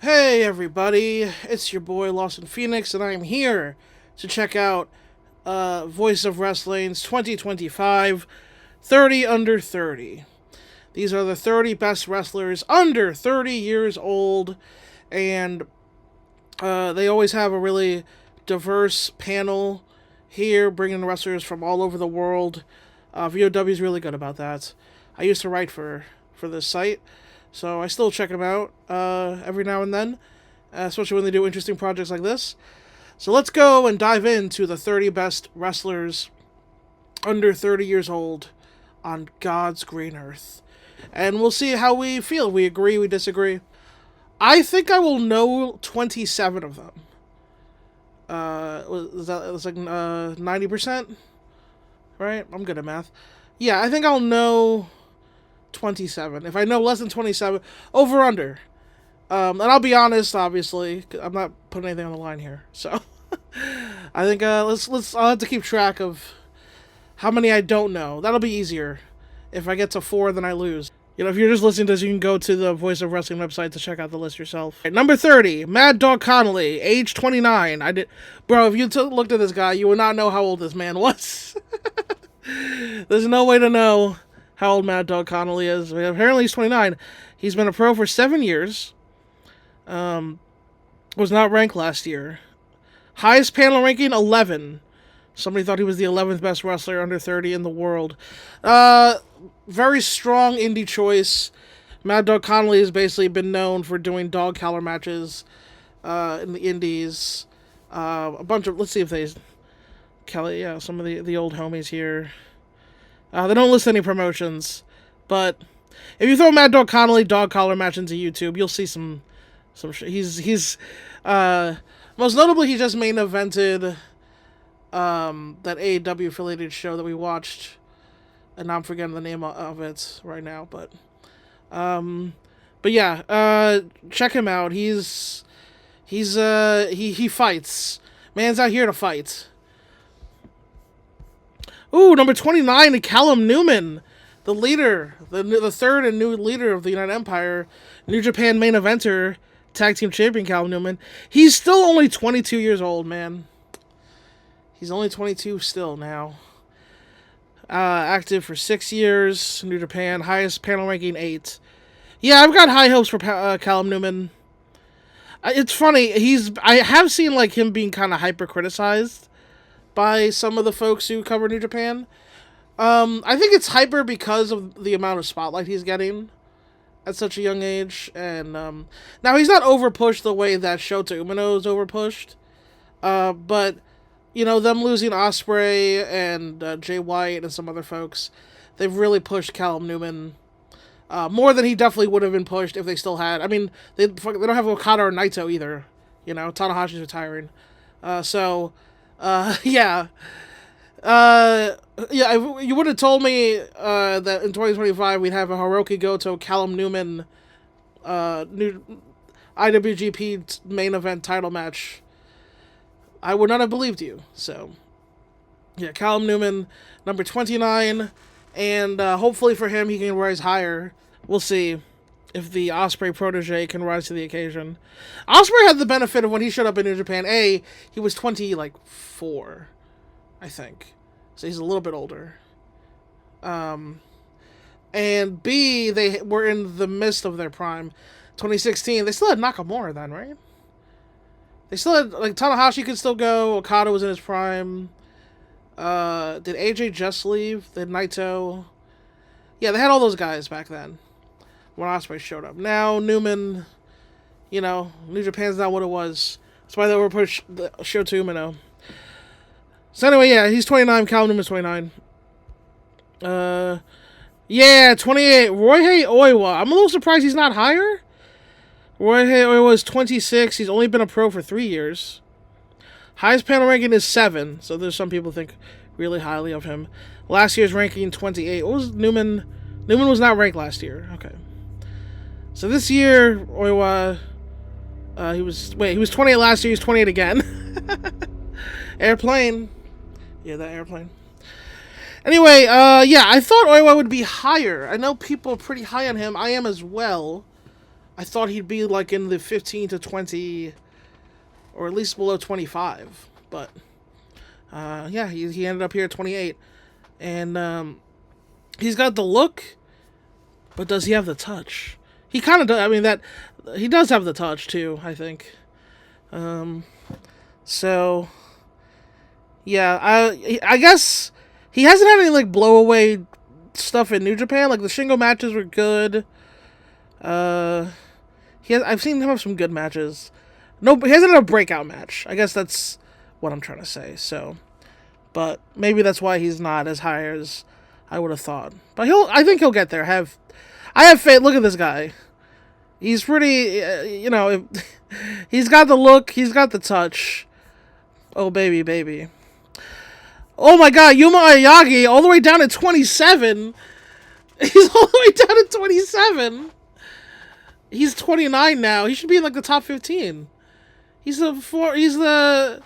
Hey everybody, it's your boy Lawson Phoenix, and I'm here to check out Voice of Wrestling's 2025 30 Under 30. These are the 30 best wrestlers under 30 years old, and they always have a really diverse panel here, bringing wrestlers from all over the world. VOW is really good about that. I used to write for this site, so I still check them out every now and then, especially when they do interesting projects like this. So let's go and dive into the 30 best wrestlers under 30 years old on God's green earth. And we'll see how we feel. We agree, we disagree. I think I will know 27 of them. It's like 90%? Right? I'm good at math. Yeah, I think I'll know 27. If I know less than 27, over under. And I'll be honest, obviously, I'm not putting anything on the line here. So I think I'll have to keep track of how many I don't know. That'll be easier. If I get to 4, then I lose. You know, if you're just listening to this, you can go to the Voice of Wrestling website to check out the list yourself. Right, number 30, Mad Dog Connolly, age 29. Bro, if you looked at this guy, you would not know how old this man was. There's no way to know how old Mad Dog Connolly is. Apparently he's 29. He's been a pro for 7 years. Was not ranked last year. Highest panel ranking, 11. Somebody thought he was the 11th best wrestler under 30 in the world. Very strong indie choice. Mad Dog Connolly has basically been known for doing dog collar matches in the indies. A bunch of, let's see if they... Kelly, yeah, some of the old homies here. They don't list any promotions, but if you throw Mad Dog Connolly dog collar match into YouTube, you'll see some he's most notably he just main evented that AEW affiliated show that we watched, and now I'm forgetting the name of it right now, but yeah, check him out. He fights. Man's out here to fight. Ooh, number 29, Callum Newman, the leader, the third and new leader of the United Empire, New Japan main eventer, tag team champion Callum Newman. He's still only 22 years old, man. He's only 22 still now. Active for 6 years, New Japan, highest panel ranking 8. Yeah, I've got high hopes for Callum Newman. It's funny, I have seen like him being kind of hyper criticized by some of the folks who cover New Japan. I think it's hyper because of the amount of spotlight he's getting at such a young age. And now he's not overpushed the way that Shota Umino is overpushed. But, you know, them losing Ospreay and Jay White and some other folks, they've really pushed Callum Newman more than he definitely would have been pushed if they still had. I mean, they don't have Okada or Naito either. You know, Tanahashi's retiring. Yeah. You would have told me that in 2025 we'd have a Hiroki Goto, Callum Newman, new IWGP main event title match, I would not have believed you. So, yeah, Callum Newman, number 29, and hopefully for him he can rise higher. We'll see if the Ospreay protege can rise to the occasion. Ospreay had the benefit of when he showed up in New Japan, he was 24, I think. So he's a little bit older. And B, they were in the midst of their prime. 2016, they still had Nakamura then, right? They still had, like, Tanahashi could still go, Okada was in his prime. Did AJ just leave? Did Naito? Yeah, they had all those guys back then when Ospreay showed up. Now, Newman, you know, New Japan's not what it was. That's why they were pushed the Shota Umino. So anyway, yeah, he's 29, Callum Newman's 29. Yeah, 28, Royhei Oiwa. I'm a little surprised he's not higher. Royhei Oiwa is 26, he's only been a pro for 3 years. Highest panel ranking is 7, so there's some people think really highly of him. Last year's ranking, 28. What was Newman? Newman was not ranked last year. Okay. So this year, Oiwa, he was 28 last year, he's 28 again. Airplane. Yeah, that airplane. Anyway, yeah, I thought Oiwa would be higher. I know people are pretty high on him. I am as well. I thought he'd be like in the 15 to 20, or at least below 25. But yeah, he ended up here at 28, and he's got the look, but does he have the touch? He kind of does. I mean, that he does have the touch too, I think. So yeah, I guess he hasn't had any like blow away stuff in New Japan. Like the Shingo matches were good. I've seen him have some good matches. No, he hasn't had a breakout match. I guess that's what I'm trying to say. So, but maybe that's why he's not as high as I would have thought. But I think he'll get there. I have faith. Look at this guy. He's pretty, he's got the look, he's got the touch. Oh, baby, baby. Oh my god, Yuma Aoyagi, all the way down at 27. He's all the way down at 27. He's 29 now. He should be in like the top 15. He's like the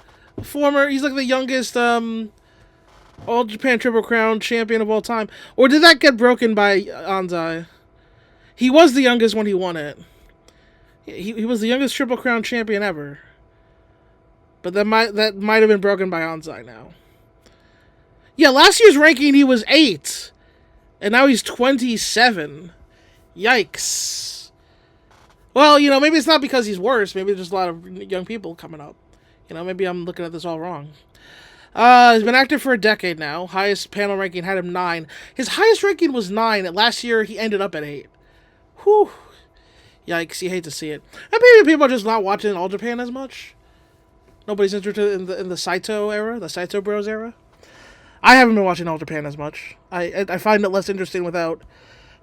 youngest All Japan Triple Crown champion of all time. Or did that get broken by Anzai? He was the youngest when he won it. He was the youngest Triple Crown champion ever. But that might have been broken by Anzai now. Yeah, last year's ranking he was 8. And now he's 27. Yikes. Well, maybe it's not because he's worse. Maybe there's a lot of young people coming up. Maybe I'm looking at this all wrong. He's been active for a decade now. Highest panel ranking had him 9. His highest ranking was 9. Last year, he ended up at 8. Whew. Yikes, you hate to see it. And maybe people are just not watching All Japan as much. Nobody's interested in the Saito era, the Saito Bros era. I haven't been watching All Japan as much. I find it less interesting without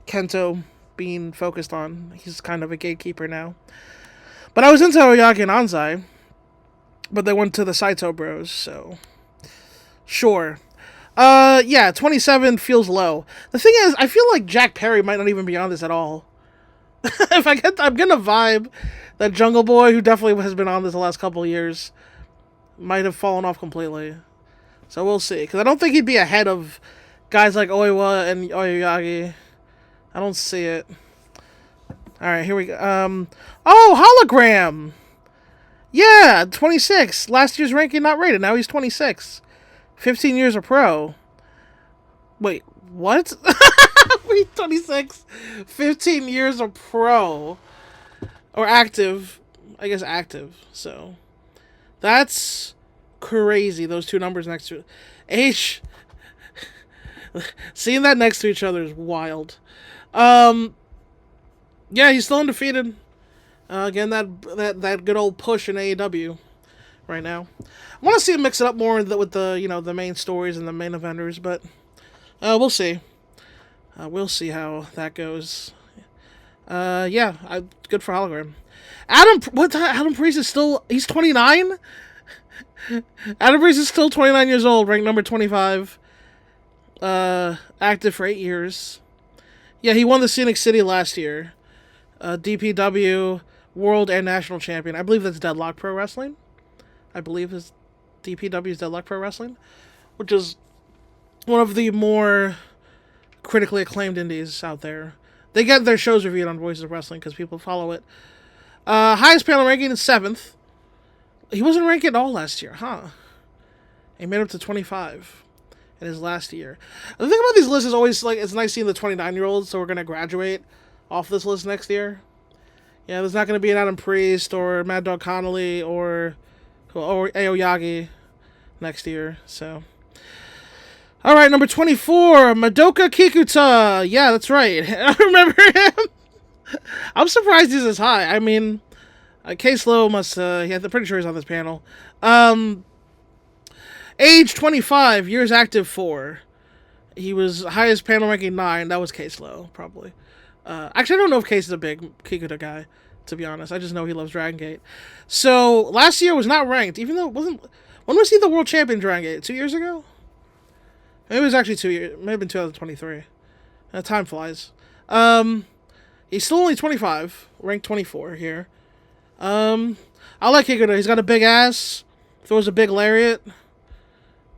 Kento being focused on. He's kind of a gatekeeper now. But I was into Aoyagi and Anzai, but they went to the Saito Bros, so sure. Yeah, 27 feels low. The thing is, I feel like Jack Perry might not even be on this at all. I'm getting a vibe that Jungle Boy, who definitely has been on this the last couple of years, might have fallen off completely. So we'll see. Because I don't think he'd be ahead of guys like Oiwa and Aoyagi. I don't see it. Alright, here we go. Oh, Hologram! Yeah, 26. Last year's ranking not rated. Now he's 26. 15 years a pro. Wait, what? Wait, 26. 15 years a pro. Or active. I guess active. So, that's crazy. Those two numbers next to it. H. Seeing that next to each other is wild. Yeah, he's still undefeated. Again, that good old push in AEW right now. I want to see him mix it up more with the main stories and the main eventers, but we'll see. We'll see how that goes. Yeah, good for Hologram. Adam Priest is still, he's 29? Adam Priest is still 29 years old, ranked number 25. Active for 8 years. Yeah, he won the Scenic City last year. DPW World and National Champion. I believe that's Deadlock Pro Wrestling. I believe his DPW is Deadlock Pro Wrestling, which is one of the more critically acclaimed indies out there. They get their shows reviewed on Voices of Wrestling because people follow it. Highest panel ranking is 7th. He wasn't ranked at all last year, huh? He made up to 25 in his last year. The thing about these lists is always, like, it's nice seeing the 29-year-olds, so we're going to graduate off this list next year. Yeah, there's not going to be an Adam Priest or Mad Dog Connolly or Aoyagi next year, so. Alright, number 24, Madoka Kikuta. Yeah, that's right. I remember him. I'm surprised he's as high. I mean, Case Low must, I'm pretty sure he's on this panel. Age 25, years active 4. He was highest panel ranking 9. That was Case Low, probably. Actually, I don't know if Case is a big Kikuta guy, to be honest. I just know he loves Dragon Gate. So, last year was not ranked, even though it wasn't. When was he the world champion Dragon Gate? 2 years ago? Maybe it was actually 2 years. It may have been 2023. Time flies. He's still only 25, ranked 24 here. I like Kikuta. He's got a big ass, throws a big lariat.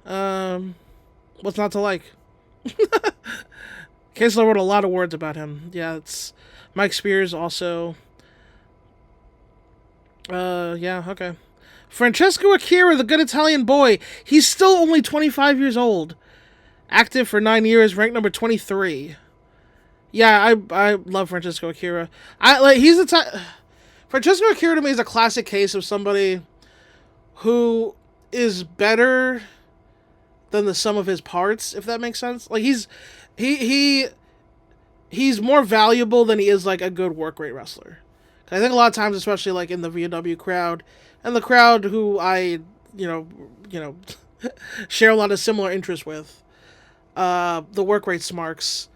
What's not to like? Kessler wrote a lot of words about him. Yeah, it's Mike Spears also Yeah, okay. Francesco Akira, the good Italian boy. He's still only 25 years old. Active for 9 years, ranked number 23. Yeah, I love Francesco Akira. I like he's the type. Francesco Akira to me is a classic case of somebody who is better than the sum of his parts, if that makes sense. Like he he he's more valuable than he is like a good work rate wrestler. I think a lot of times, especially like in the VW crowd, and the crowd who I you know you know share a lot of similar interests with, the work rate smarks,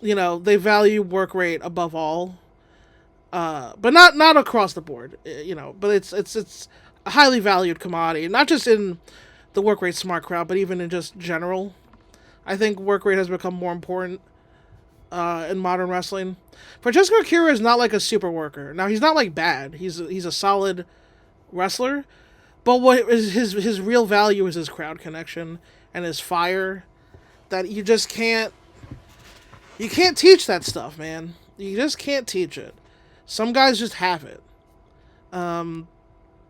they value work rate above all, but not across the board, but it's a highly valued commodity, not just in the work rate smart crowd, but even in just general. I think work rate has become more important in modern wrestling. Francesco Akira is not like a super worker. Now he's not like bad. He's a solid wrestler, but what is his real value is his crowd connection and his fire. That you can't teach that stuff, man. You just can't teach it. Some guys just have it. And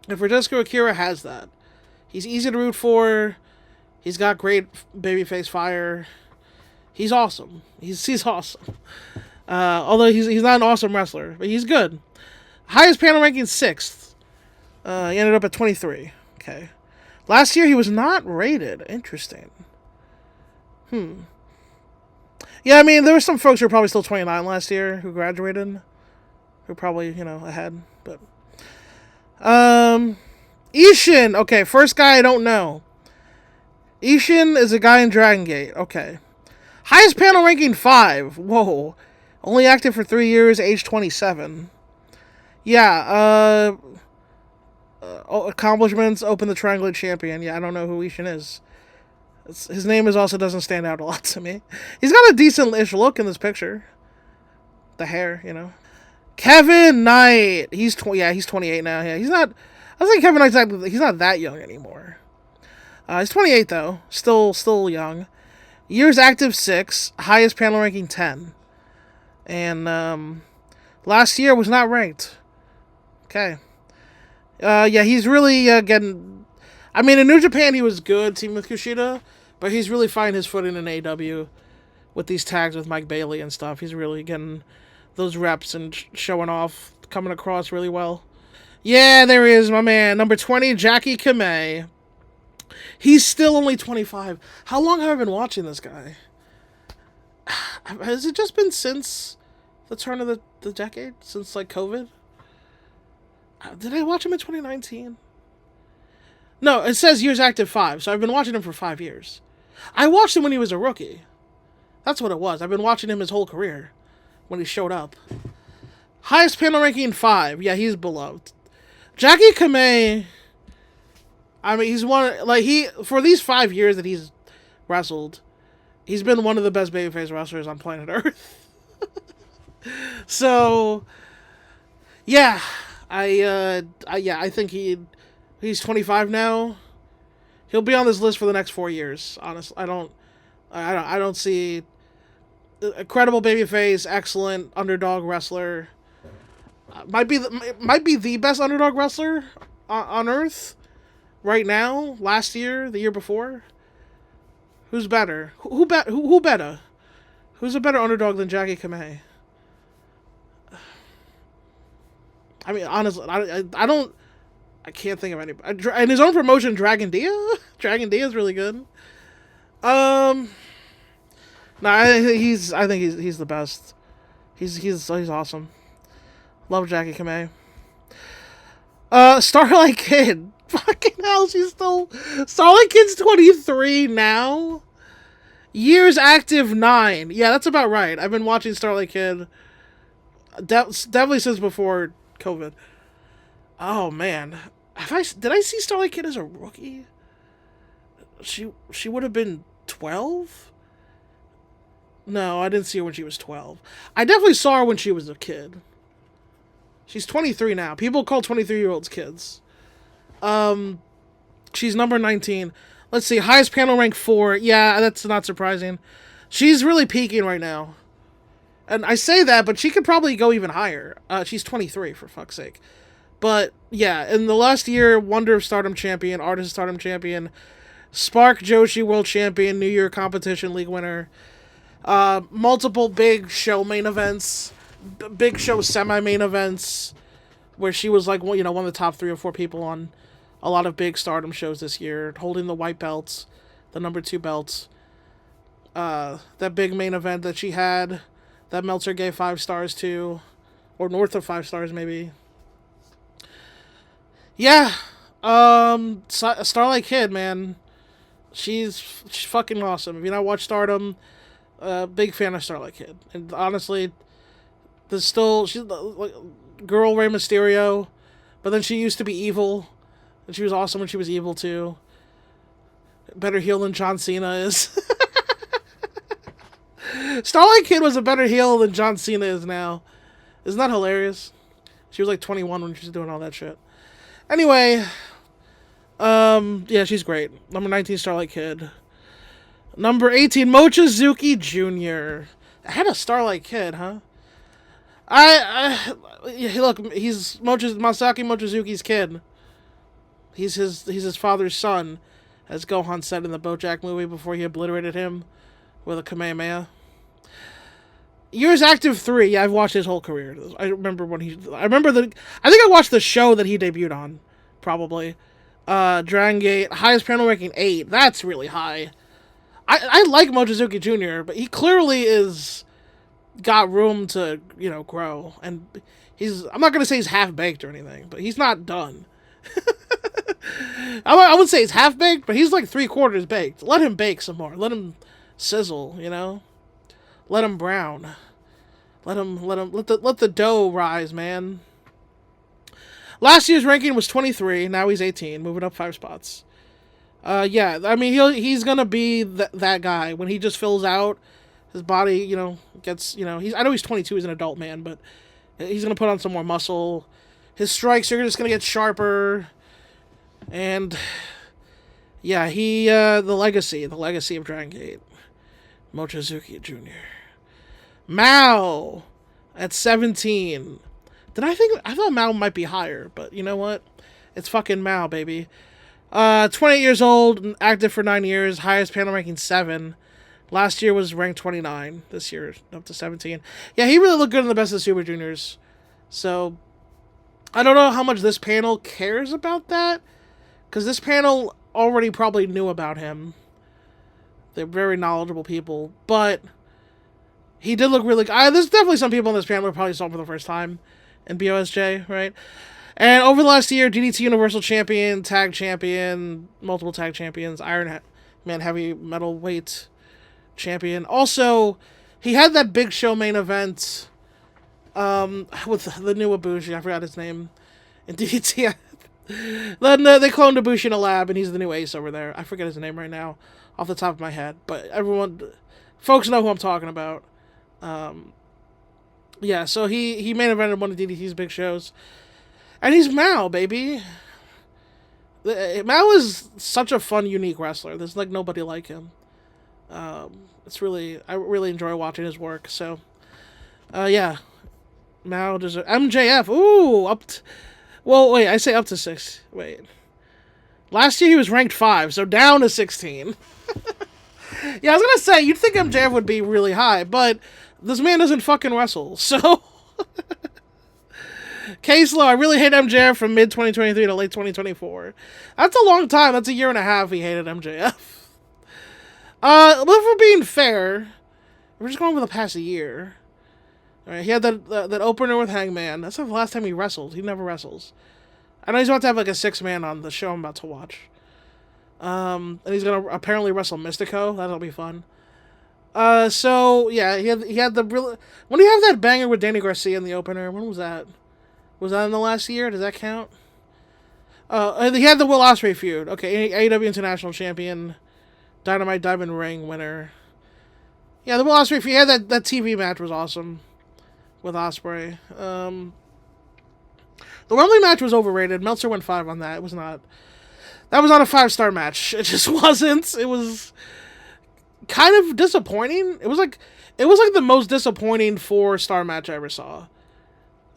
Francesco Akira has that. He's easy to root for. He's got great babyface fire. He's awesome. He's awesome. Although he's not an awesome wrestler, but he's good. Highest panel ranking 6th. He ended up at 23. Okay. Last year he was not rated. Interesting. Yeah, I mean, there were some folks who were probably still 29 last year who graduated, who probably, ahead. But Ishin. Okay, first guy I don't know. Ishin is a guy in Dragon Gate. Okay. Highest panel ranking 5. Whoa. Only active for 3 years, age 27. Yeah, accomplishments, Open the Triangle Champion. Yeah, I don't know who Ishin is. His name also doesn't stand out a lot to me. He's got a decent-ish look in this picture. The hair. Kevin Knight. He's 28 now. Yeah, he's not. I was like Kevin Knight's he's not that young anymore. He's 28 though. Still young. Years active 6. Highest panel ranking 10. And last year was not ranked. Okay. Yeah, he's really getting. I mean, in New Japan he was good, teaming with Kushida, but he's really finding his footing in AEW with these tags with Mike Bailey and stuff. He's really getting those reps and showing off, coming across really well. Yeah, there he is, my man. Number 20, Jackie Kamei. He's still only 25. How long have I been watching this guy? Has it just been since the turn of the decade? Since, like, COVID? Did I watch him in 2019? No, it says years active 5, so I've been watching him for 5 years. I watched him when he was a rookie. That's what it was. I've been watching him his whole career when he showed up. Highest panel ranking 5. Yeah, he's beloved. Jackie Kamei, I mean, he's for these 5 years that he's wrestled, he's been one of the best babyface wrestlers on planet Earth. So, yeah, I think he's 25 now. He'll be on this list for the next 4 years. Honestly, I don't see a credible babyface, excellent underdog wrestler. Might be the best underdog wrestler on Earth right now. Last year, the year before. Who's better? Who better? Who's a better underdog than Jackie Kamei? I mean, honestly, I can't think of any. And his own promotion, Dragon Dia. Dragon Dia is really good. No, I think he's the best. He's awesome. Love Jackie Kamei. Starlight Kid. Fucking hell, she's still. Starlight Kid's 23 now. Years active 9. Yeah, that's about right. I've been watching Starlight Kid. Definitely since before COVID. Oh man, did I see Starlight Kid as a rookie? She would have been 12. No, I didn't see her when she was 12. I definitely saw her when she was a kid. She's 23 now. People call 23-year-olds kids. She's number 19. Let's see, highest panel rank 4. Yeah, that's not surprising. She's really peaking right now. And I say that, but she could probably go even higher. She's 23, for fuck's sake. But yeah, in the last year, Wonder of Stardom champion, Artist of Stardom champion, Spark Joshi World Champion, New Year Competition League winner, multiple big show main events, big show semi main events, where she was like one of the top 3 or 4 people on a lot of big Stardom shows this year, holding the white belts, the number 2 belts. That big main event that she had, that Meltzer gave 5 stars to, or north of 5 stars maybe. Yeah, Starlight Kid, man, she's fucking awesome. If you not watch Stardom, big fan of Starlight Kid, and honestly, she's like girl Rey Mysterio, but then she used to be evil, and she was awesome when she was evil too. Better heel than John Cena is. Starlight Kid was a better heel than John Cena is now. Isn't that hilarious? She was like 21 when she was doing all that shit. Anyway, yeah, she's great. Number 19, Starlight Kid. Number 18, Mochizuki Jr. I had a Starlight Kid, huh? Look, he's Masaki Mochizuki's kid. He's his father's son, as Gohan said in the BoJack movie before he obliterated him with a Kamehameha. Years active 3. Yeah, I've watched his whole career. I remember I think I watched the show that he debuted on, probably. Dragon Gate, highest panel ranking 8. That's really high. I like Mochizuki Jr., but he clearly is got room to, grow. And I'm not going to say he's half-baked or anything, but he's not done. I would say he's half-baked, but he's like 3/4 baked. Let him bake some more. Let him sizzle, Let him brown. Let the dough rise, man. Last year's ranking was 23. Now he's 18, moving up 5 spots. Yeah, I mean he's gonna be that guy when he just fills out. His body, gets I know he's 22. He's an adult man, but he's gonna put on some more muscle. His strikes are just gonna get sharper, and yeah, the legacy of Dragon Gate, Mochizuki Jr. Mao at 17. I thought Mao might be higher, but you know what? It's fucking Mao, baby. 28 years old, active for 9 years, highest panel ranking 7. Last year was ranked 29. This year up to 17. Yeah, he really looked good in the Best of Super Juniors. So I don't know how much this panel cares about that, because this panel already probably knew about him. They're very knowledgeable people, but he did look really good. There's definitely some people on this panel who probably saw him for the first time in BOSJ, right? And over the last year, DDT Universal Champion, Tag Champion, multiple Tag Champions, Iron Man Heavy Metal Weight Champion. Also, he had that big show main event with the new Ibushi. I forgot his name. In DDT. Then they cloned Ibushi in a lab, and he's the new ace over there. I forget his name right now off the top of my head. But folks know who I'm talking about. Yeah, so he main evented one of DDT's big shows. And he's Mao, baby. Mao is such a fun, unique wrestler. There's like nobody like him. I really enjoy watching his work. So, yeah, Mao deserves MJF. Ooh, wait, I say up to 6. Wait, last year he was ranked 5, so down to 16. Yeah, I was gonna say you'd think MJF would be really high, but this man doesn't fucking wrestle, so. Case Low, I really hate MJF from mid-2023 to late 2024. That's a long time. That's a year and a half he hated MJF. But if we're being fair, we're just going over the past year. Alright, he had that opener with Hangman. That's the last time he wrestled. He never wrestles. I know he's about to have like a 6-man on the show I'm about to watch. And he's gonna apparently wrestle Mystico. That'll be fun. So yeah, he had the real. When do you have that banger with Danny Garcia in the opener? When was that? Was that in the last year? Does that count? He had the Will Ospreay feud. Okay, AEW International Champion, Dynamite Diamond Ring winner. Yeah, the Will Ospreay feud. Yeah, that TV match was awesome with Ospreay. The Wembley match was overrated. Meltzer went 5 on that. It was not. That was not a 5-star match. It just wasn't. It was kind of disappointing. It was like the most disappointing 4-star match I ever saw.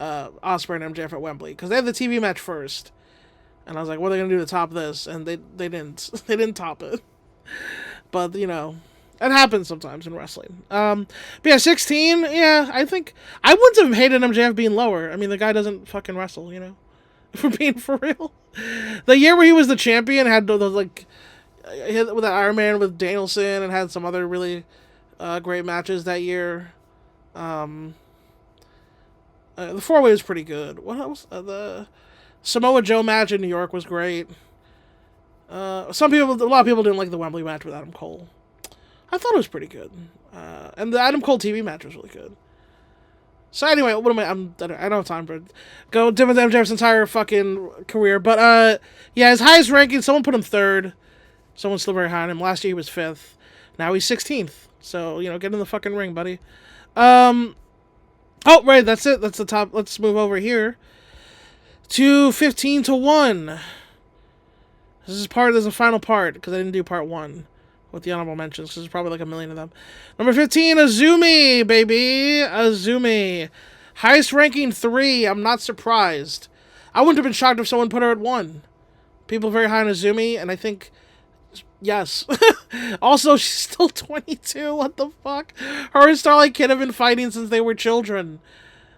Ospreay and MJF at Wembley because they had the TV match first, and I was like, what are they gonna do to top this? And they didn't they didn't top it, but you know. It happens sometimes in wrestling. But yeah, 16, yeah, I think I wouldn't have hated MJF being lower. I mean, the guy doesn't fucking wrestle, you know? If we're being for real. The year where he was the champion had those, like, he had with that Iron Man with Danielson and had some other really great matches that year. The four-way was pretty good. What else? The Samoa Joe match in New York was great. A lot of people didn't like the Wembley match with Adam Cole. I thought it was pretty good. And the Adam Cole TV match was really good. So anyway, what am I? I don't have time for it. Go Devin MJF's entire fucking career. But yeah, his highest ranking, someone put him 3rd. Someone's still very high on him. Last year he was 5th. Now he's 16th. So, you know, get in the fucking ring, buddy. Oh, right, that's it. That's the top. Let's move over here to 15-1. This is a final part, because I didn't do part 1. With the honorable mentions, because there's probably like a million of them. Number 15, Azumi, baby. Azumi. Highest ranking 3. I'm not surprised. I wouldn't have been shocked if someone put her at 1. People very high on Azumi, and I think, yes. Also, she's still 22. What the fuck? Her and Starlight Kid have been fighting since they were children.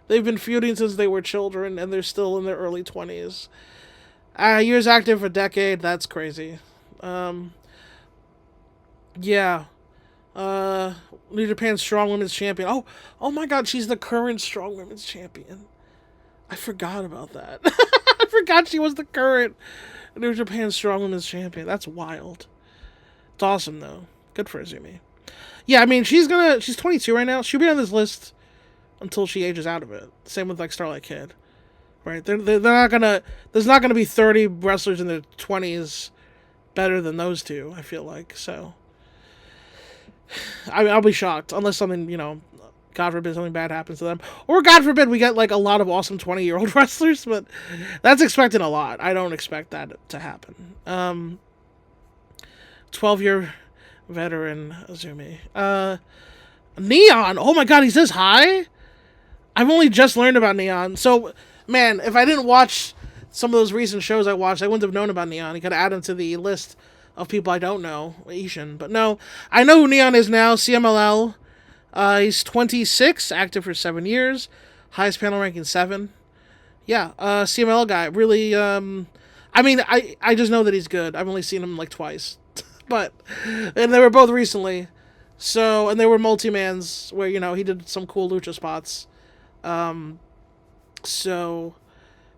They've been feuding since they were children, and they're still in their early 20s. Years active for a decade. That's crazy. Yeah. New Japan Strong Women's Champion. Oh my god, she's the current Strong Women's Champion. I forgot about that. I forgot she was the current New Japan Strong Women's Champion. That's wild. It's awesome, though. Good for Azumi. Yeah, I mean, she's 22 right now. She'll be on this list until she ages out of it. Same with, like, Starlight Kid. Right? They're not gonna... There's not gonna be 30 wrestlers in their 20s better than those two, I feel like, so... I'll be shocked, unless something, you know, God forbid something bad happens to them. Or God forbid we get, like, a lot of awesome 20-year-old wrestlers, but that's expecting a lot. I don't expect that to happen. 12-year veteran Azumi. Neon! Oh my god, he's this high? I've only just learned about Neon. So, man, if I didn't watch some of those recent shows I watched, I wouldn't have known about Neon. You could add him to the list of people I don't know, Ishin. But no, I know who Neon is now, CMLL. He's 26, active for 7 years. Highest panel ranking 7. Yeah, CMLL guy. Really, I mean, I just know that he's good. I've only seen him like twice. And they were both recently. So, and they were multi-mans where, you know, he did some cool lucha spots. So,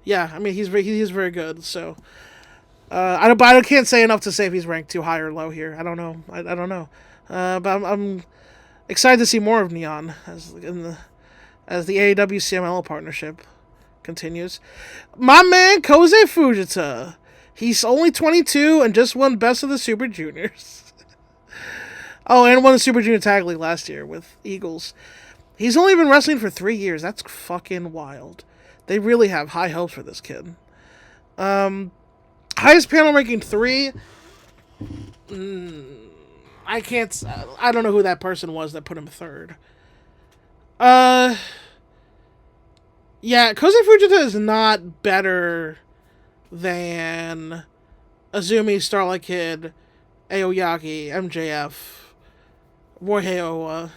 yeah, I mean, he's very good, so... I can't say enough to say if he's ranked too high or low here. I don't know. I don't know. But I'm excited to see more of Neon as the AEW CMLL partnership continues. My man Koze Fujita. He's only 22 and just won Best of the Super Juniors. Oh, and won the Super Junior Tag League last year with Eagles. He's only been wrestling for 3 years. That's fucking wild. They really have high hopes for this kid. Highest panel ranking 3. I don't know who that person was that put him 3rd. Yeah, Koze Fujita is not better than Azumi, Starlight Kid, Aoyagi, MJF, Roy Heowa.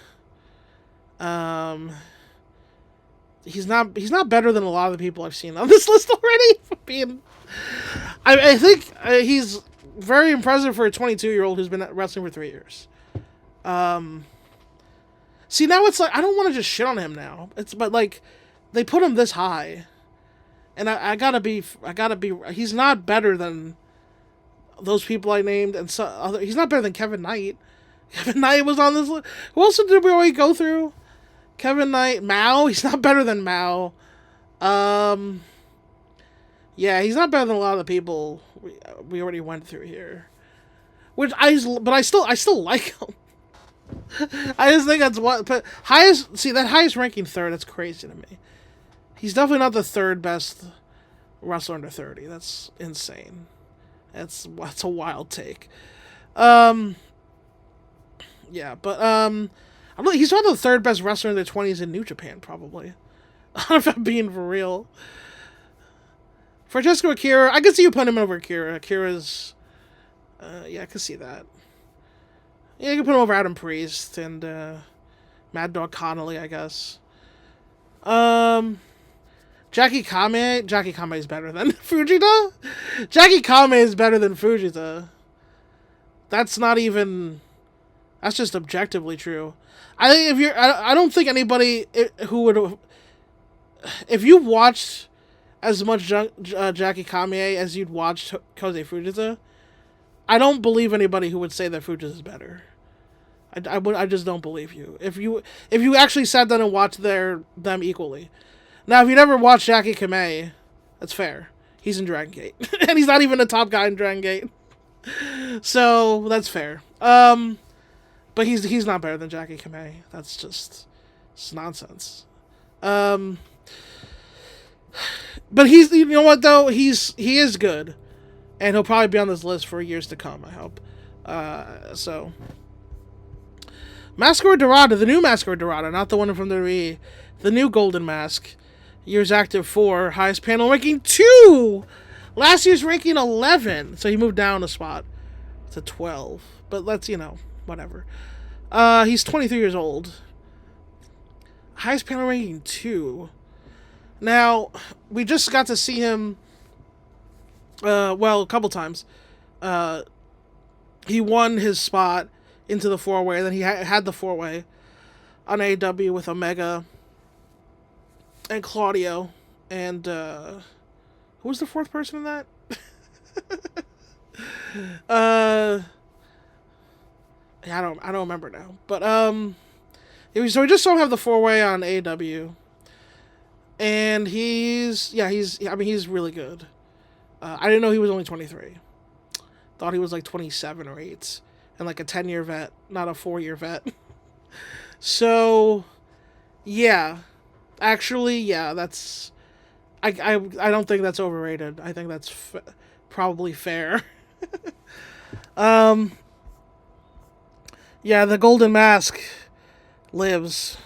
He's not better than a lot of the people I've seen on this list already. I think he's very impressive for a 22-year-old who's been wrestling for 3 years. See, now it's like I don't want to just shit on him now. But like they put him this high, and I gotta be. He's not better than those people I named, and he's not better than Kevin Knight. Kevin Knight was on this list. Who else did we already go through? Kevin Knight, Mao. He's not better than Mao. Yeah, he's not better than a lot of the people we already went through here. But I still like him. I just think that's what. But that highest ranking 3rd. That's crazy to me. He's definitely not the 3rd best wrestler under 30. That's insane. That's a wild take. Yeah, but he's not the 3rd best wrestler in the 20s in New Japan, probably. if I'm being for real. Francesco Akira, I can see you putting him over Akira. Akira's, yeah, I can see that. Yeah, you can put him over Adam Priest and Mad Dog Connolly, I guess. Jackie Kame. Jackie Kame is better than Fujita. Jackie Kame is better than Fujita. That's not even. That's just objectively true. I think if you're, I don't think anybody who would, if you watched as much Jackie Kamiya as you'd watched Kosei Fujita, I don't believe anybody who would say that Fujita is better. I just don't believe you. If you actually sat down and watched them equally. Now, if you never watched Jackie Kame, that's fair. He's in Dragon Gate, and he's not even a top guy in Dragon Gate, so that's fair. But he's not better than Jackie Kame. That's just it's nonsense. But he's, you know what though, he is good, and he'll probably be on this list for years to come, I hope. So Masquerade Dorada, the new Masquerade Dorada, not the one from the new Golden Mask. Years active 4, highest panel ranking 2. Last year's ranking 11, so he moved down a spot to 12. But let's, whatever. He's 23 years old. Highest panel ranking 2. Now, we just got to see him, a couple times. He won his spot into the 4-way, and then he had the 4-way on AEW with Omega and Claudio, and, who was the fourth person in that? I don't remember now, but, so we just saw him have the 4-way on AEW. And he's really good. I didn't know he was only 23. Thought he was like 27 or 8. And like a 10-year vet, not a 4-year vet. So, yeah. Actually, yeah, that's... I don't think that's overrated. I think that's probably fair. Yeah, the Golden Mask lives.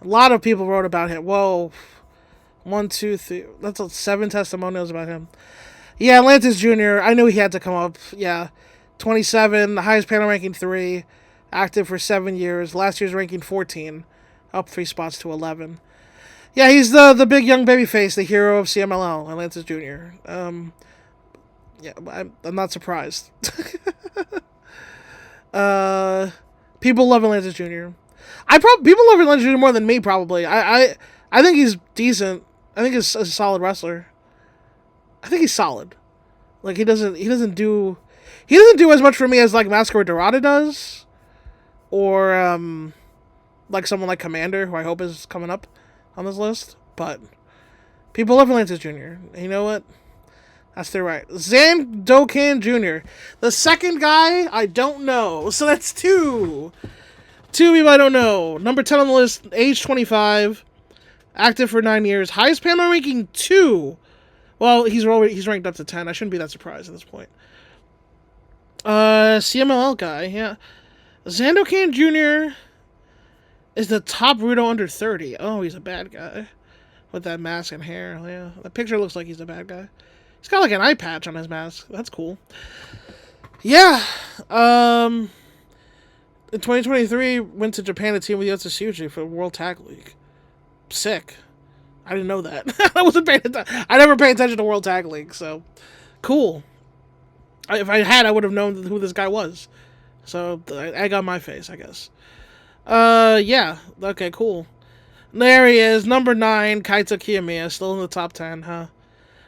A lot of people wrote about him. Whoa. 1, 2, 3. That's 7 testimonials about him. Yeah, Atlantis Jr., I knew he had to come up. Yeah. 27, the highest panel ranking 3. Active for 7 years. Last year's ranking 14. Up 3 spots to 11. Yeah, he's the big young babyface, the hero of CMLL, Atlantis Jr. Yeah, I'm not surprised. People love Atlantis Jr. People love Atlantis Jr. more than me, probably. I think he's decent. I think he's a solid wrestler. I think he's solid. Like he doesn't do as much for me as like Masquerade Dorada does, or like someone like Commander, who I hope is coming up on this list. But people love Atlantis Jr. You know what? That's their right. Zandokan Jr. The second guy, I don't know. So that's 2. 2 people I don't know. Number 10 on the list, age 25. Active for 9 years. Highest panel ranking 2. Well, he's ranked up to 10. I shouldn't be that surprised at this point. CMLL guy, yeah. Zandokan Jr. is the top Rudo under 30. Oh, he's a bad guy. With that mask and hair, yeah. The picture looks like he's a bad guy. He's got like an eye patch on his mask. That's cool. Yeah. In 2023, went to Japan to team with Yota Tsuji for the World Tag League. Sick. I didn't know that. I never paid attention to World Tag League, so cool. If I had, I would have known who this guy was. So I got my face, I guess. Yeah. Okay, cool. There he is, number 9, Kaito Kiyomiya, still in the top 10, huh?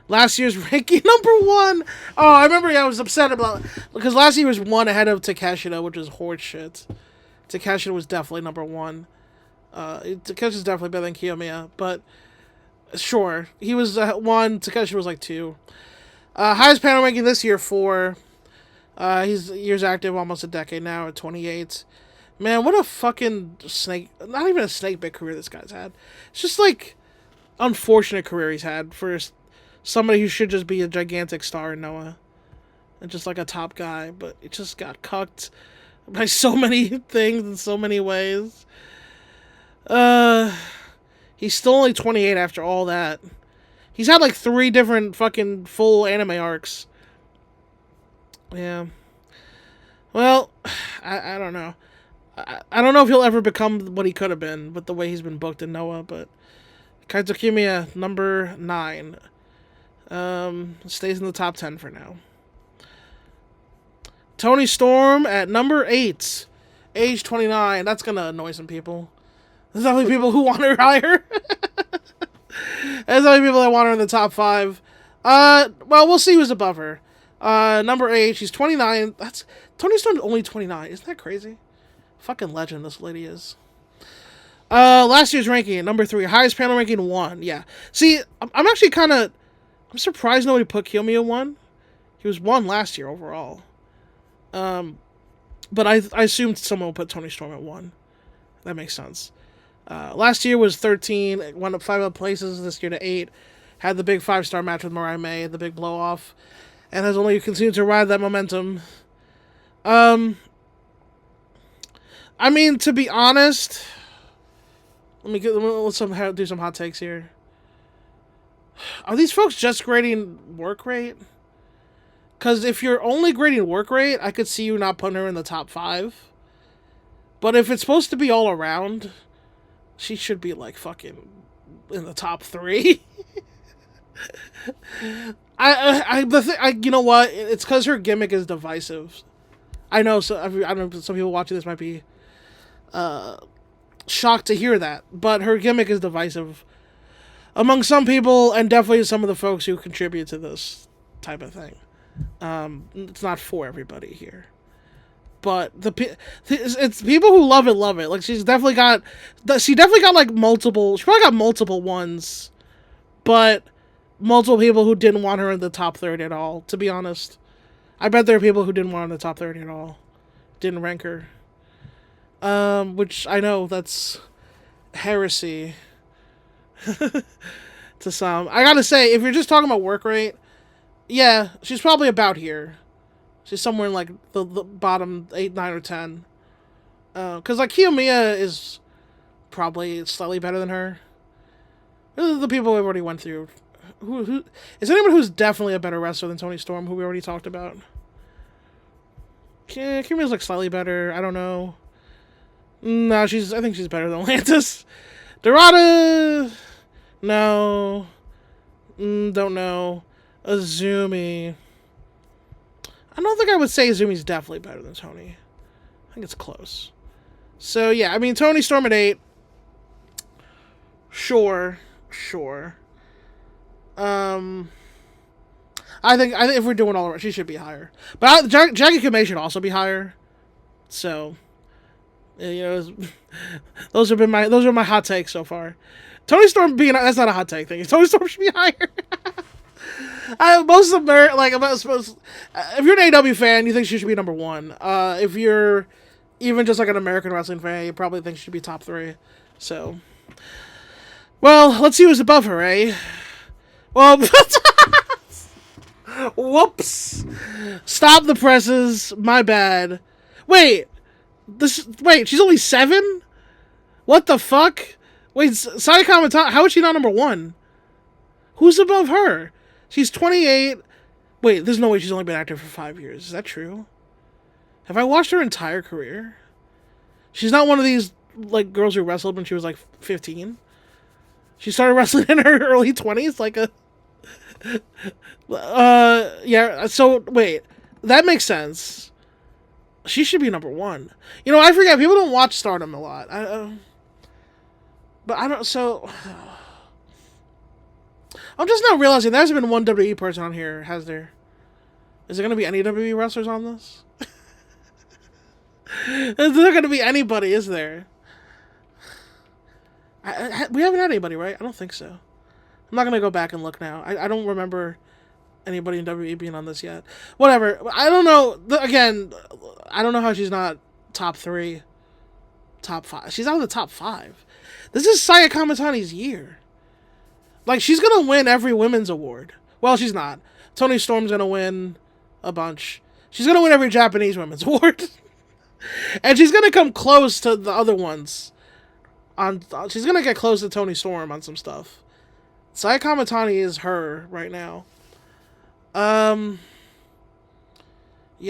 Last year's ranking, number 1. Oh, I remember I was upset about because last year was 1 ahead of Takeshita, which is horse shit. Takeshita was definitely number 1. Takeshita's definitely better than Kiyomiya, but sure, he was 1. Takeshita was like 2. Highest panel ranking this year 4. He's years active, almost a decade now at 28. Man, what a fucking snake! Not even a snakebit career this guy's had. It's just like unfortunate career he's had for somebody who should just be a gigantic star in Noah. And just like a top guy, but it just got cucked by so many things in so many ways. He He's still only 28 after all that. He's had like 3 different fucking full anime arcs. Yeah. Well, I don't know. I don't know if he'll ever become what he could have been with the way he's been booked in Noah, but Kaito Kiyomiya, number 9. Stays in the top 10 for now. Toni Storm at number 8. Age 29. That's gonna annoy some people. There's definitely people who want her higher. There's definitely people that want her in the top 5. Well, we'll see who's above her. Number 8. She's 29. That's Toni Storm's only 29. Isn't that crazy? Fucking legend this lady is. Last year's ranking at number 3. Highest panel ranking 1. Yeah. See, I'm actually kind of... I'm surprised nobody put Kiyomiya 1. He was 1 last year overall. But I assumed someone would put Toni Storm at 1. That makes sense. Last year was 13. Went up 5 other places. This year to 8. Had the big 5-star match with Mirai May. The big blow-off. And has only continued to ride that momentum. I mean, to be let's do some hot takes here. Are these folks just grading work rate? Because if you're only grading work rate, I could see you not putting her in the top 5. But if it's supposed to be all around, she should be like fucking in the top 3. You know what? It's because her gimmick is divisive. I know. So I don't know. Some people watching this might be shocked to hear that, but her gimmick is divisive among some people, and definitely some of the folks who contribute to this type of thing. It's not for everybody here, but it's people who love it. Like she definitely got like multiple. She probably got multiple ones, but multiple people who didn't want her in the top 30 at all. To be honest, I bet there are people who didn't want her in the top 30 at all, didn't rank her. Which I know that's heresy to some. I gotta say, if you're just talking about work rate, yeah, she's probably about here. She's somewhere in like the bottom 8, 9, or 10. Because like Kiyomiya is probably slightly better than her. These are the people we already went through. Who is anyone who's definitely a better wrestler than Toni Storm, who we already talked about? Kiyomiya's like slightly better. I don't know. No, I think she's better than Atlantis. Dorada, no. Don't know. Azumi. I don't think I would say Azumi's definitely better than Toni. I think it's close. So yeah, I mean Toni Storm at 8. Sure. I think if we're doing all right, she should be higher. But Jackie Kamei should also be higher. So, you know, those are my hot takes so far. Toni Storm that's not a hot take thing. Toni Storm should be higher. Most of them, like, I'm supposed. If you're an AEW fan, you think she should be number 1. If you're even just like an American wrestling fan, you probably think she should be top 3. So, well, let's see who's above her, eh? Well, whoops! Stop the presses. My bad. Wait, she's only 7? What the fuck? Wait, Sayaka Mitani, how is she not number 1? Who's above her? She's 28. Wait, there's no way she's only been active for 5 years. Is that true? Have I watched her entire career? She's not one of these like girls who wrestled when she was like 15. She started wrestling in her early 20s, like a. Yeah. So wait, that makes sense. She should be number 1. You know, I forget. People don't watch Stardom a lot. But I don't. So. I'm just now realizing there hasn't been one WWE person on here, has there? Is there going to be any WWE wrestlers on this? Is there going to be anybody, is there? We haven't had anybody, right? I don't think so. I'm not going to go back and look now. I don't remember anybody in WWE being on this yet. Whatever. I don't know. Again, I don't know how she's not top 3, top 5. She's out of the top 5. This is Sayaka Mitani's year. Like, she's going to win every women's award. Well, she's not. Toni Storm's going to win a bunch. She's going to win every Japanese women's award. And she's going to come close to the other ones. She's gonna get close to Toni Storm on some stuff. Saya Kamatani is her right now. Yeah,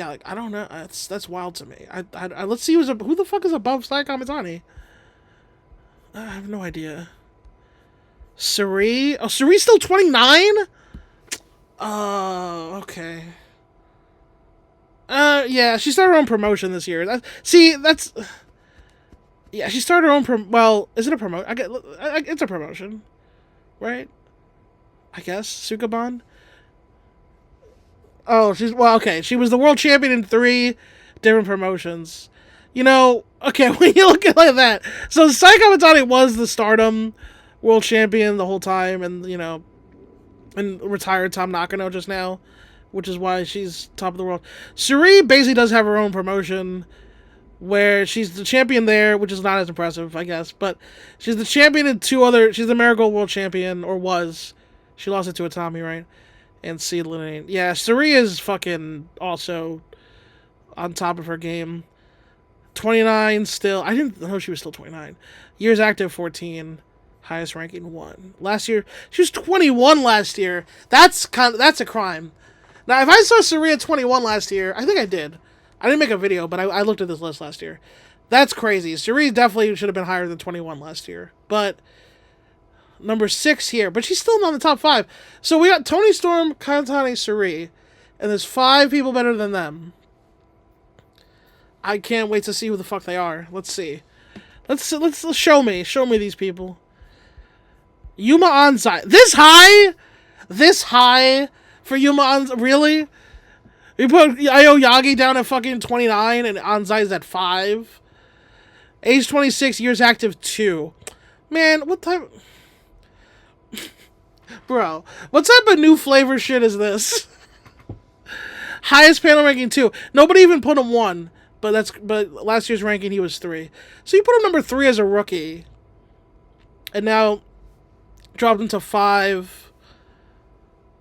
like, I don't know. That's wild to me. Let's see who the fuck is above Saya Kamatani. I have no idea. Suri? Oh, Suri's still 29? Oh, okay. Yeah, she started her own promotion this year. Yeah, she started her own well, is it a promotion? It's a promotion, right? I guess Sukaban. Oh, okay. She was the world champion in 3 different promotions. Okay, when you look at it like that, so Saya Kamatani was the Stardom world champion the whole time, and and retired Tom Nakano just now, which is why she's top of the world. Suri basically does have her own promotion, where she's the champion there, which is not as impressive, I guess, but she's the champion in 2 other. She's the Marigold world champion, or was. She lost it to Atami, right? And Seed Lane. Yeah, Suri is fucking also on top of her game. 29 still. I didn't know she was still 29. Years active 14. Highest ranking 1. Last year, she was 21 last year. That's a crime. Now, if I saw Suri at 21 last year, I think I did. I didn't make a video, but I looked at this list last year. That's crazy. Suri definitely should have been higher than 21 last year. But number 6 here. But she's still not in the top 5. So we got Toni Storm, Kamatani, Suri. And there's 5 people better than them. I can't wait to see who the fuck they are. Let's see. Let's show me these people. Yuma Anzai. This high for Yuma Anzai. Really? You put Aoyagi down at fucking 29 and Anzai's at 5. Age 26, years active 2. Man, what type... Bro, what type of new flavor shit is this? Highest panel ranking 2. Nobody even put him 1. But last year's ranking he was 3. So you put him number 3 as a rookie. And now dropped him to 5.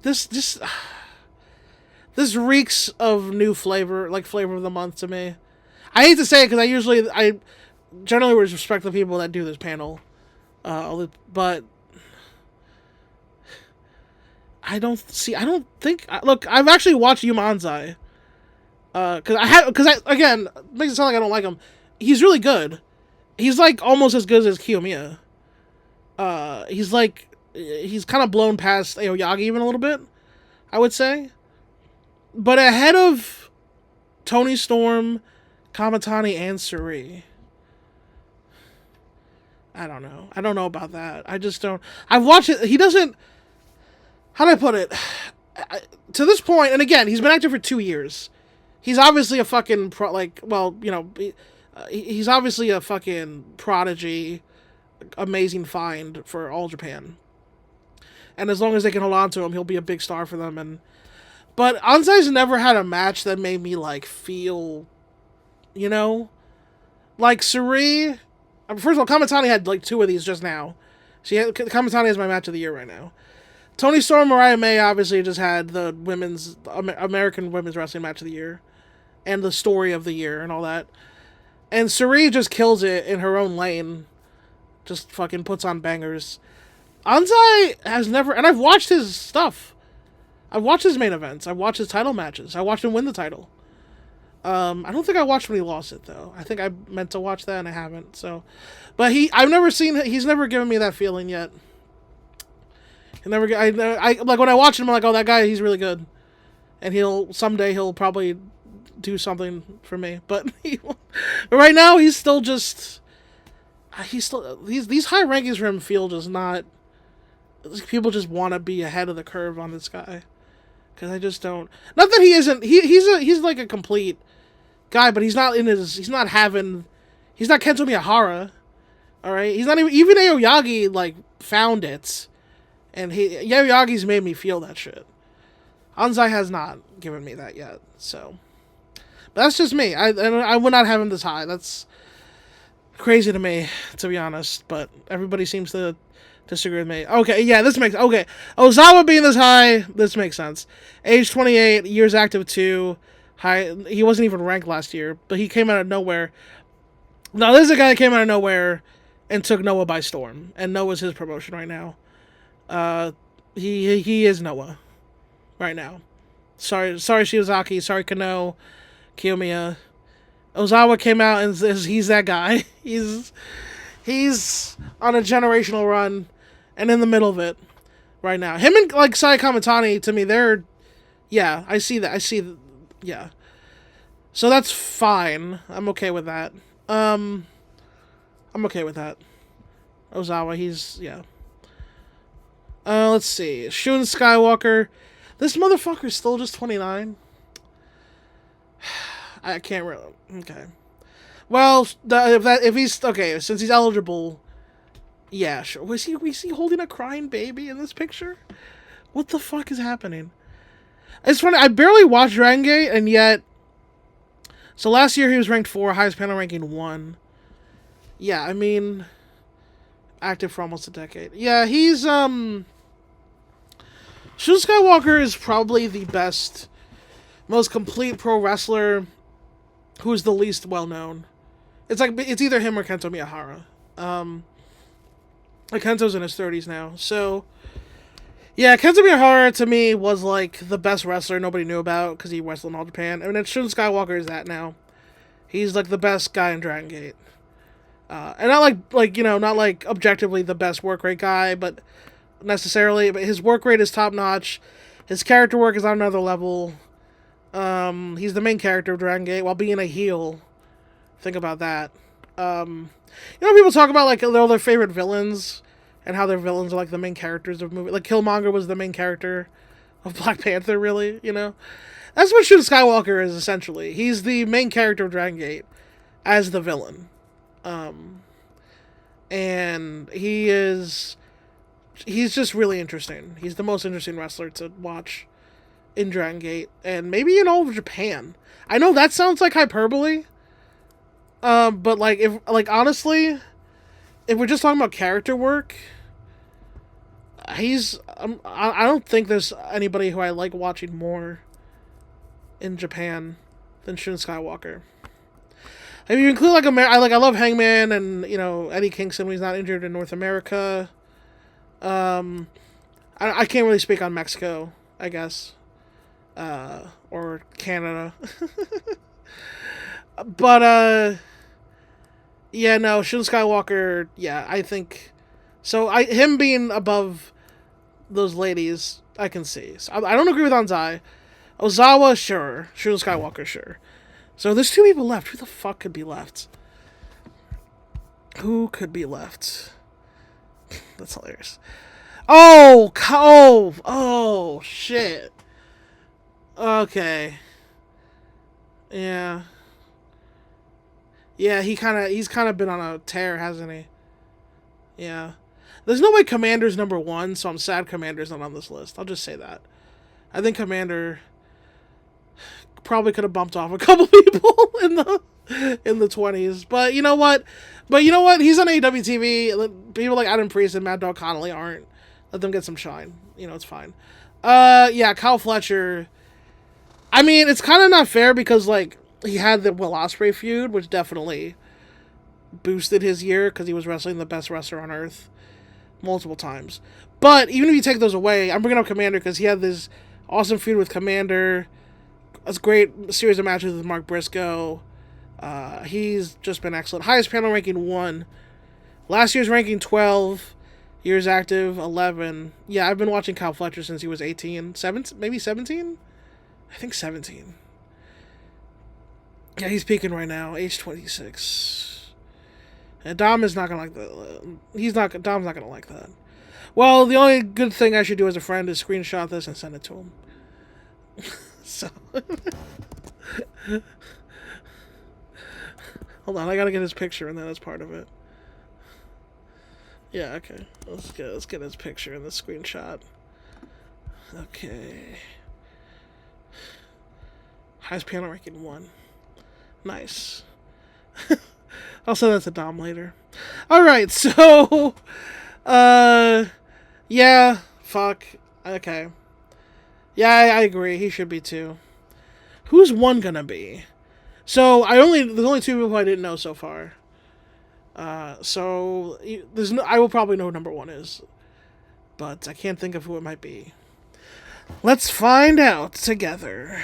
This reeks of new flavor, like flavor of the month to me. I hate to say it because I generally respect the people that do this panel. But look, I've actually watched Yuma Anzai. Again, makes it sound like I don't like him. He's really good. He's like almost as good as Kiyomiya. He's kind of blown past Aoyagi even a little bit, I would say. But ahead of Toni Storm, Kamatani, and Suri. I don't know. I don't know about that. I just don't. I've watched it. He doesn't. How do I put it? To this point, and again, he's been active for 2 years. He's obviously a fucking he's obviously a fucking prodigy, amazing find for All Japan. And as long as they can hold on to him, he'll be a big star for them. But Anzai's never had a match that made me feel, like Suri. First of all, Kamatani had 2 of these just now. Kamatani is my match of the year right now. Toni Storm, Mariah May obviously just had the American women's wrestling match of the year, and the story of the year and all that. And Suri just kills it in her own lane. Just fucking puts on bangers. Anzai has never... And I've watched his stuff. I've watched his main events. I've watched his title matches. I watched him win the title. I don't think I watched when he lost it, though. I think I meant to watch that and I haven't, so... But he's never given me that feeling yet. When I watch him, I'm like, oh, that guy, he's really good. And someday he'll probably do something for me. But right now, he's still just... These high rankings for him feel just not... People just want to be ahead of the curve on this guy. Because I just don't... Not that he isn't... He's like a complete guy, but he's not He's not Kento Miyahara. Alright? He's not even Aoyagi, found it. And Aoyagi's made me feel that shit. Anzai has not given me that yet, so... But that's just me. I would not have him this high. That's crazy to me, to be honest. But everybody seems to disagree with me. Okay, yeah, this makes... Okay, Ozawa being this high, this makes sense. Age 28, years active 2. High. He wasn't even ranked last year, but he came out of nowhere. Now, this is a guy that came out of nowhere and took Noah by storm. And Noah's his promotion right now. He is Noah right now. Sorry Shiozaki. Sorry Kano, Kiyomiya. Ozawa came out and says he's that guy. He's on a generational run, and in the middle of it right now. Him and like Sai Kamitani, to me, they're I see that. Yeah. So that's fine. I'm okay with that. I'm okay with that. Ozawa, he's let's see. Shun Skywalker. This motherfucker's still just 29. I can't really. Okay. Well, if he's okay, since he's eligible, yeah, sure. Was he holding a crying baby in this picture? What the fuck is happening? It's funny. I barely watched Dragon Gate, and yet. So last year he was ranked 4, highest panel ranking 1. Yeah, I mean, active for almost a decade. Yeah, he's Shun Skywalker is probably the best, most complete pro wrestler who's the least well known. It's either him or Kento Miyahara. Like Kento's in his 30s now, so yeah, Kento Miyahara to me was like the best wrestler nobody knew about because he wrestled in All Japan. I mean, and Shun Skywalker is that now. He's like the best guy in Dragon Gate, and not like not like objectively the best work rate guy, but necessarily. But his work rate is top notch. His character work is on another level. He's the main character of Dragon Gate while being a heel. Think about that. People talk about like all their favorite villains and how their villains are like the main characters of movies. Like Killmonger was the main character of Black Panther, really. That's what Shun Skywalker is essentially. He's the main character of Dragon Gate as the villain, and he's just really interesting. He's the most interesting wrestler to watch in Dragon Gate, and maybe in all of Japan. I know that sounds like hyperbole. But honestly, if we're just talking about character work, I don't think there's anybody who I like watching more in Japan than Shun Skywalker. If you include I love Hangman and Eddie Kingston when he's not injured in North America. I can't really speak on Mexico, I guess, or Canada, but yeah, no, Shun Skywalker, yeah, I think so. Him being above those ladies, I can see. So I don't agree with Anzai. Ozawa, sure. Shun Skywalker, sure. So there's 2 people left. Who the fuck could be left? Who could be left? That's hilarious. Oh, shit. Okay. Yeah. Yeah, he's kind of been on a tear, hasn't he? Yeah. There's no way Commander's number 1, so I'm sad Commander's not on this list. I'll just say that. I think Commander probably could have bumped off a couple people in the 20s. But you know what? He's on AEW TV. People like Adam Priest and Mad Dog Connolly aren't. Let them get some shine. It's fine. Yeah, Kyle Fletcher. I mean, it's kind of not fair because, he had the Will Ospreay feud, which definitely boosted his year because he was wrestling the best wrestler on earth multiple times. But even if you take those away, I'm bringing up Commander because he had this awesome feud with Commander, a great series of matches with Mark Briscoe. He's just been excellent. Highest panel ranking 1. Last year's ranking 12. Years active 11. Yeah, I've been watching Kyle Fletcher since he was 18. 17, maybe 17? I think 17. Yeah, he's peaking right now, age 26. And Dom is not gonna like that. Dom's not gonna like that. Well, the only good thing I should do as a friend is screenshot this and send it to him. So, hold on, I gotta get his picture, and then that's part of it. Yeah, okay. Let's get his picture in the screenshot. Okay. Highest panel ranking 1. Nice. I'll send that to Dom later. Alright, so yeah, fuck. Okay. Yeah, I agree. He should be too. Who's 1 gonna be? So there's only 2 people I didn't know so far. So I will probably know who number one is, but I can't think of who it might be. Let's find out together.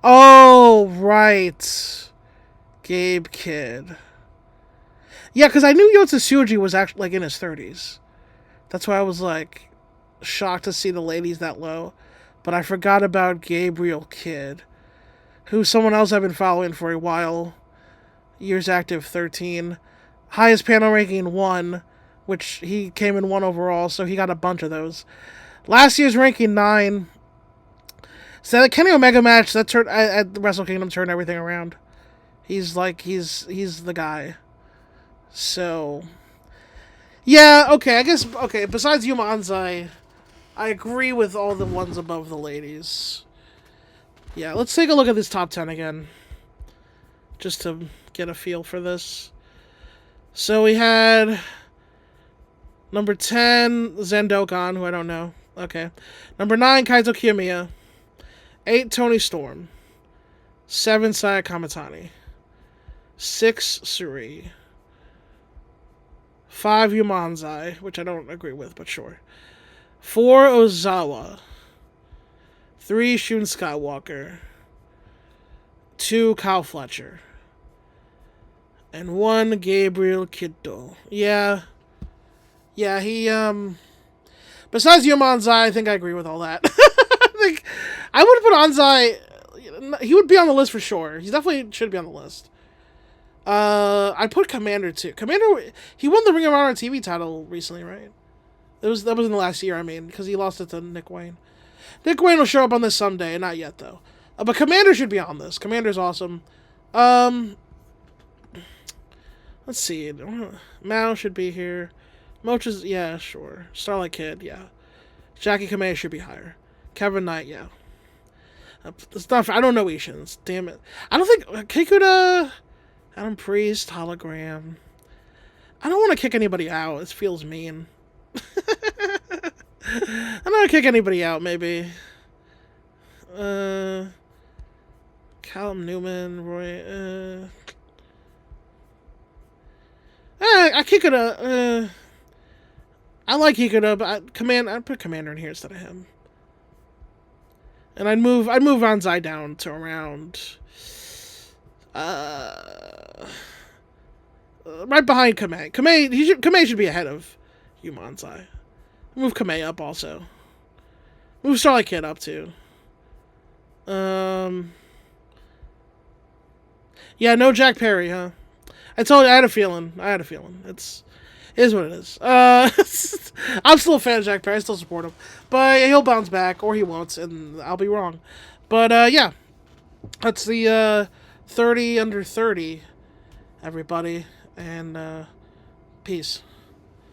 Oh, right. Gabe Kidd. Yeah, because I knew Yota Tsuji was actually like in his 30s. That's why I was like shocked to see the ladies that low. But I forgot about Gabriel Kidd, who someone else I've been following for a while. Years active 13. Highest panel ranking 1, which he came in 1 overall, so he got a bunch of those. Last year's ranking 9. So the Kenny Omega match that turned at the Wrestle Kingdom turned everything around. He's the guy. So yeah, okay, I guess okay, besides Yuma Anzai, I agree with all the ones above the ladies. Yeah, let's take a look at this top 10 again. Just to get a feel for this. So we had number 10, Zendokan, who I don't know. Okay. Number 9, Kaito Kiyomiya. 8, Tony Storm. 7, Saya Kamitani. 6, Suri. 5, Yumanzai, which I don't agree with, but sure. 4, Ozawa. 3, Shun Skywalker. 2, Kyle Fletcher. And 1, Gabriel Kidd. Yeah, he, besides Yumanzai, I think I agree with all that. I think I would put Anzai, he would be on the list for sure. He definitely should be on the list. I put Commander too. Commander, he won the Ring of Honor TV title recently, right? That was in the last year, I mean, because he lost it to Nick Wayne. Nick Wayne will show up on this someday, not yet though. But Commander should be on this. Commander's awesome. Let's see. Mao should be here. Mocha's, yeah, sure. Starlight Kid, yeah. Jackie Kamei should be higher. Kevin Knight, yeah. Stuff. I don't know Ishins. Damn it. I don't think Kikuta, Adam Priest, Hologram. I don't want to kick anybody out. It feels mean. I'm not gonna kick anybody out. Maybe. Callum Newman, Roy. I Kikuta. I like Kikuta, but I'd put Commander in here instead of him. And I'd move Anzai down to around right behind Kamei. Kamei should be ahead of Yuma Anzai. Move Kamei up also. Move Starlight Kid up too. Yeah, no Jack Perry, huh? I told you I had a feeling. It is what it is. I'm still a fan of Jack Perry. I still support him. But he'll bounce back, or he won't, and I'll be wrong. But, yeah. That's the 30 under 30, everybody. And, peace.